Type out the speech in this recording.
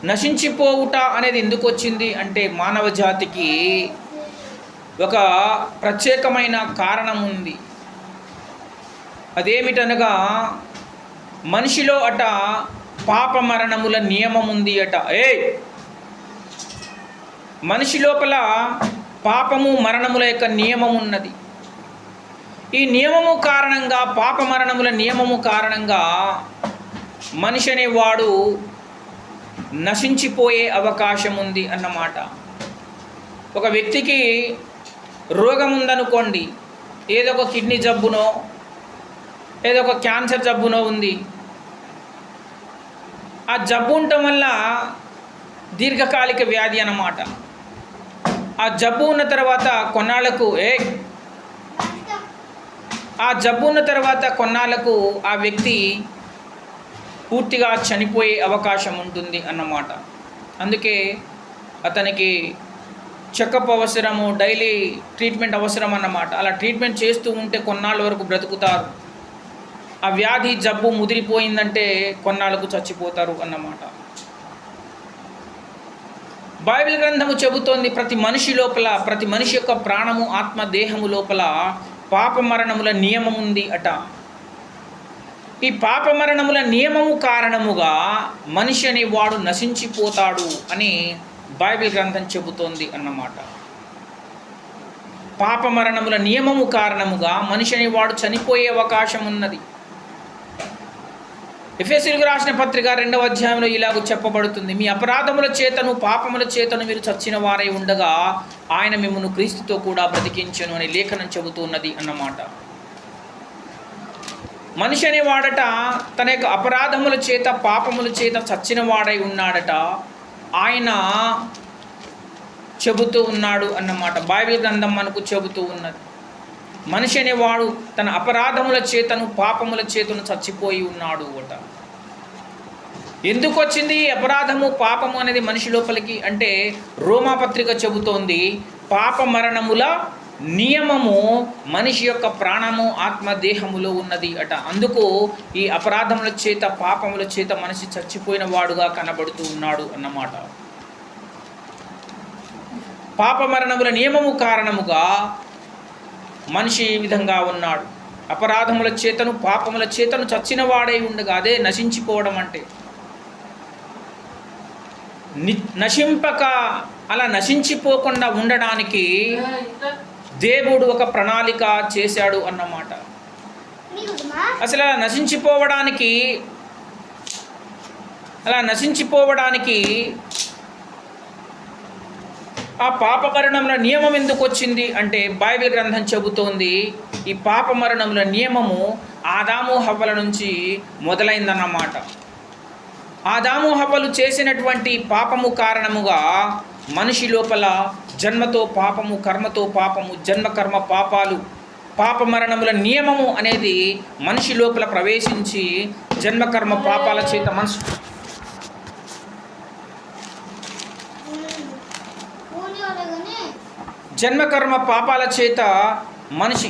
నశించిపోవుట అనేది ఎందుకు వచ్చింది అంటే మానవ జాతికి ఒక ప్రత్యేకమైన కారణం ఉంది. అదేమిటనగా మనిషిలో అట పాప మరణముల నియమం ఉంది అట. మనిషి లోపల పాపము మరణముల యొక్క నియమం ఉన్నది. ఈ నియమము కారణంగా, పాప మరణముల నియమము కారణంగా మనిషి అనేవాడు నశించిపోయే అవకాశం ఉంది అన్నమాట. ఒక వ్యక్తికి రోగం ఉందనుకోండి, ఏదో ఒక కిడ్నీ జబ్బునో ఏదో ఒక క్యాన్సర్ జబ్బునో ఉంది. ఆ జబ్బు ఉండటం వల్ల దీర్ఘకాలిక వ్యాధి అన్నమాట. ఆ జబ్బు ఉన్న తర్వాత కొన్నాళ్ళకు ఆ వ్యక్తి పూర్తిగా చనిపోయే అవకాశం ఉంటుంది అన్నమాట. అందుకే అతనికి చెకప్ అవసరము, డైలీ ట్రీట్మెంట్ అవసరం అన్నమాట. అలా ట్రీట్మెంట్ చేస్తూ ఉంటే కొన్నాళ్ళ వరకు బ్రతుకుతారు. ఆ వ్యాధి జబ్బు ముదిరిపోయిందంటే కొన్నాళ్ళకు చచ్చిపోతారు అన్నమాట. బైబిల్ గ్రంథము చెబుతోంది ప్రతి మనిషి యొక్క ప్రాణము, ఆత్మ, దేహము లోపల పాప మరణముల నియమం ఉంది అట. ఈ పాప మరణముల నియమము కారణముగా మనిషి అనేవాడు నశించిపోతాడు అని బైబిల్ గ్రంథం చెబుతోంది అన్నమాట. పాప మరణముల నియమము కారణముగా మనిషి అనేవాడు చనిపోయే అవకాశం ఉన్నది. ఎఫెసీయులకు రాసిన పత్రిక 2వ అధ్యాయంలో ఇలాగ చెప్పబడుతుంది, మీ అపరాధముల చేతను పాపముల చేతను మీరు చచ్చిన వారై ఉండగా ఆయన మిమ్మును క్రీస్తుతో కూడా బ్రతికించెను అని లేఖనం చెబుతున్నది అన్నమాట. మనిషి అనేవాడట తన యొక్క అపరాధముల చేత, పాపముల చేత చచ్చిన వాడై ఉన్నాడట. ఆయన చెబుతూ ఉన్నాడు అన్నమాట. బైబిల్ గ్రంథం మనకు చెబుతూ ఉన్నది, మనిషి అనేవాడు తన అపరాధముల చేతను, పాపముల చేతను చచ్చిపోయి ఉన్నాడు అట. ఎందుకు వచ్చింది అపరాధము, పాపము అనేది మనిషి లోపలికి అంటే రోమాపత్రిక చెబుతోంది పాప మరణముల నియమము మనిషి యొక్క ప్రాణము, ఆత్మ, దేహములో ఉన్నది అట. అందుకు ఈ అపరాధముల చేత, పాపముల చేత మనిషి చచ్చిపోయిన వాడుగా కనబడుతూ ఉన్నాడు అన్నమాట. పాప మరణముల నియమము కారణముగా మనిషి ఈ విధంగా ఉన్నాడు. అపరాధముల చేతను, పాపముల చేతను చచ్చిన వాడై ఉండగా, అదే నశించిపోవడం అంటే. నశింపక అలా నశించిపోకుండా ఉండడానికి దేవుడు ఒక ప్రణాళిక చేశాడు అన్నమాట. అసలు అలా నశించిపోవడానికి ఆ పాప మరణముల నియమం ఎందుకు వచ్చింది అంటే బైబిల్ గ్రంథం చెబుతోంది ఈ పాప మరణముల నియమము ఆదాము హవ్వల నుంచి మొదలైందన్నమాట. ఆదాము హవ్వలు చేసినటువంటి పాపము కారణముగా మనిషి లోపల జన్మతో పాపము, కర్మతో పాపము, జన్మకర్మ పాపాలు, పాప మరణముల నియమము అనేది మనిషి లోపల ప్రవేశించి జన్మకర్మ పాపాల చేత జన్మకర్మ పాపాల చేత మనిషి